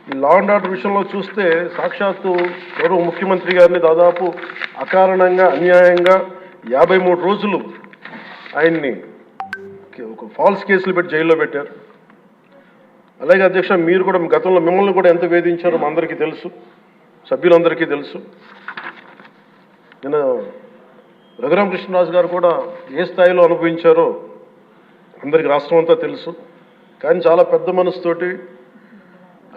ఈ law and order విషయంలో చూస్తే సాక్షాత్తు గౌరవ ముఖ్యమంత్రి గారిని దాదాపు అకారణంగా అన్యాయంగా 53 రోజులు ఆయన్ని ఒక ఫాల్స్ కేసులు పెట్టి జైల్లో పెట్టారు. అలాగే అధ్యక్ష, మీరు కూడా గతంలో మిమ్మల్ని కూడా ఎంత వేధించారో మా అందరికీ తెలుసు, సభ్యులందరికీ తెలుసు. నేను రఘురామకృష్ణరాజు గారు కూడా ఏ స్థాయిలో అనుభవించారో అందరికీ రాష్ట్రం అంతా తెలుసు. కానీ చాలా పెద్ద మనసుతోటి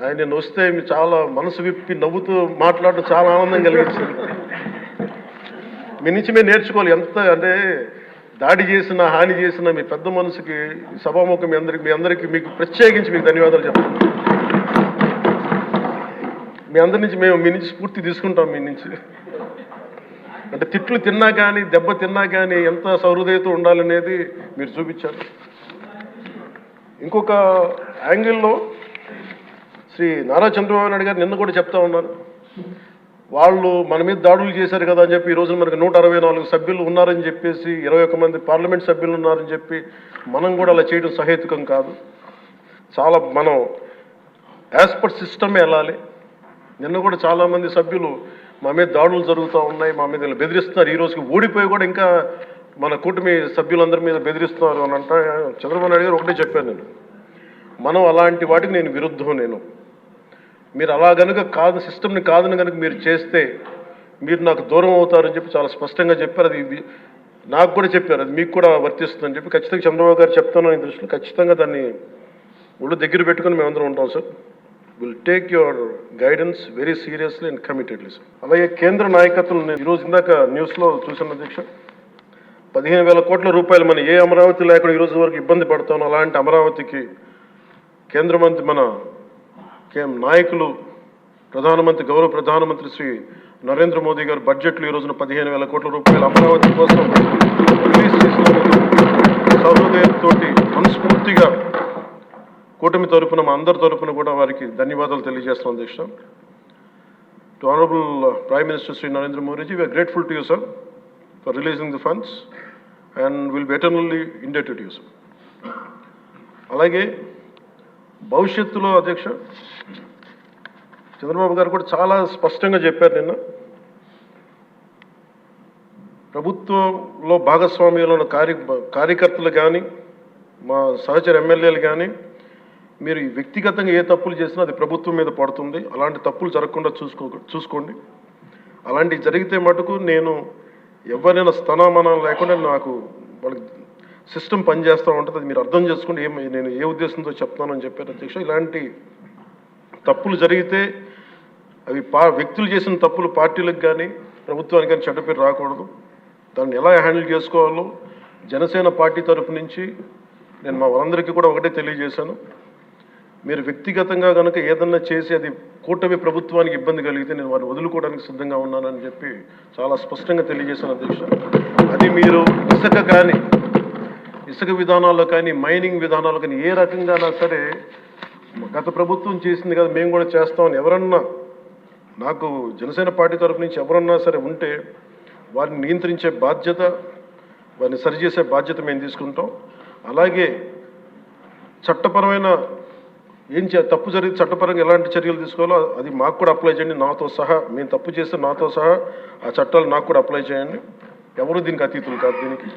ఆయన వస్తే చాలా మనసు విప్పి నవ్వుతూ మాట్లాడడం చాలా ఆనందం కలిగించింది. మీ నుంచి మేము నేర్చుకోవాలి. ఎంత అంటే దాడి చేసిన హాని చేసిన మీ పెద్ద మనసుకి సభాముఖం మీ అందరికీ మీకు ప్రత్యేకించి మీకు ధన్యవాదాలు చెప్తాను. మీ అందరి నుంచి మీ నుంచి స్ఫూర్తి తీసుకుంటాం. మీ నుంచి అంటే తిట్లు తిన్నా కానీ దెబ్బ తిన్నా కానీ ఎంత సహృదయతో ఉండాలనేది మీరు చూపించారు. ఇంకొక యాంగిల్లో శ్రీ నారా చంద్రబాబు నాయుడు గారు నిన్న కూడా చెప్తా ఉన్నారు, వాళ్ళు మన మీద దాడులు చేశారు కదా అని చెప్పి ఈరోజు మనకు 164 సభ్యులు ఉన్నారని చెప్పేసి 21 మంది పార్లమెంట్ సభ్యులు ఉన్నారని చెప్పి మనం కూడా అలా చేయడం సహేతుకం కాదు. చాలా మనం యాజ్ పర్ సిస్టమే వెళ్ళాలి. నిన్న కూడా చాలామంది సభ్యులు మా మీద దాడులు జరుగుతూ ఉన్నాయి, మా మీద బెదిరిస్తున్నారు, ఈ రోజుకి ఓడిపోయి కూడా ఇంకా మన కూటమి సభ్యులందరి మీద బెదిరిస్తున్నారు అని అంటే చంద్రబాబు నాయుడు గారు ఒకటే చెప్పాను, మనం అలాంటి వాటికి నేను విరుద్ధం. మీరు అలా కనుక కాదు, సిస్టమ్ని కాదని కనుక మీరు చేస్తే మీరు నాకు దూరం అవుతారని చెప్పి చాలా స్పష్టంగా చెప్పారు. అది నాకు కూడా చెప్పారు, అది మీకు కూడా వర్తిస్తుందని చెప్పి ఖచ్చితంగా చంద్రబాబు గారు చెప్తాను ఈ దృష్టిలో ఖచ్చితంగా దాన్ని ఒళ్ళు దగ్గర పెట్టుకుని మేమందరం ఉంటాం sir. Will take your guidance very seriously and committedly sir. అలాగే కేంద్ర నాయకత్వం ఈరోజు ఇందాక న్యూస్లో చూసిన అధ్యక్ష, 15,000 కోట్ల రూపాయలు మన ఏ అమరావతి లేకుండా ఈరోజు వరకు ఇబ్బంది పడతాను, అలాంటి అమరావతికి కేంద్ర మంత్రి మన నాయకులు గౌరవ ప్రధానమంత్రి శ్రీ నరేంద్ర మోదీ గారు బడ్జెట్లో ఈ రోజున 15,000 కోట్ల రూపాయలు అమరావతి కోసం రిలీజ్ చేసినందుకు సహృదయంతో మనస్ఫూర్తిగా కూటమి తరపున మా అందరి తరపున కూడా వారికి ధన్యవాదాలు తెలియజేస్తున్నాం అధ్యక్ష. To honourable prime minister Shri Narendra Modi ji, we are grateful to you sir for releasing the funds and will be eternally indebted to you sir. అలాగే భవిష్యత్తులో అధ్యక్ష చంద్రబాబు గారు కూడా చాలా స్పష్టంగా చెప్పారు నిన్న, ప్రభుత్వంలో భాగస్వామ్యంలో ఉన్న కార్యకర్తలు కానీ మా సహచర ఎమ్మెల్యేలు కానీ మీరు వ్యక్తిగతంగా ఏ తప్పులు చేసినా అది ప్రభుత్వం మీద పడుతుంది, అలాంటి తప్పులు జరగకుండా చూసుకోండి. అలాంటివి జరిగితే మటుకు నేను ఎవరైనా స్థనామానం లేకుండా నాకు వాళ్ళకి సిస్టమ్ పనిచేస్తూ ఉంటుంది, అది మీరు అర్థం చేసుకోండి నేను ఏ ఉద్దేశంతో చెప్తానని చెప్పారు అధ్యక్ష. ఇలాంటి తప్పులు జరిగితే అవి వ్యక్తులు చేసిన తప్పులు పార్టీలకు కానీ ప్రభుత్వానికి కానీ చెడ్డ పేరు రాకూడదు. దాన్ని ఎలా హ్యాండిల్ చేసుకోవాలో జనసేన పార్టీ తరఫు నుంచి నేను మా వాళ్ళందరికీ కూడా ఒకటే తెలియజేశాను, మీరు వ్యక్తిగతంగా కనుక ఏదన్నా చేసి అది కూటమి ప్రభుత్వానికి ఇబ్బంది కలిగితే నేను వారిని వదులుకోవడానికి సిద్ధంగా ఉన్నానని చెప్పి చాలా స్పష్టంగా తెలియజేశాను అధ్యక్ష. అది మీరు ఇసుక విధానాల్లో కానీ మైనింగ్ విధానాల్లో కానీ ఏ రకంగానా సరే గత ప్రభుత్వం చేసింది కదా మేము కూడా చేస్తామని ఎవరన్నా నాకు జనసేన పార్టీ తరఫు నుంచి ఎవరన్నా సరే ఉంటే వారిని నియంత్రించే బాధ్యత, వారిని సరిచేసే బాధ్యత మేము తీసుకుంటాం. అలాగే చట్టపరమైన తప్పు జరిగితే చట్టపరంగా ఎలాంటి చర్యలు తీసుకోవాలో అది మాకు కూడా అప్లై చేయండి, నాతో సహా. మేము తప్పు చేస్తే నాతో సహా ఆ చట్టాలు నాకు కూడా అప్లై చేయండి. ఎవరు దీనికి అతీతులు కాదు దీనికి.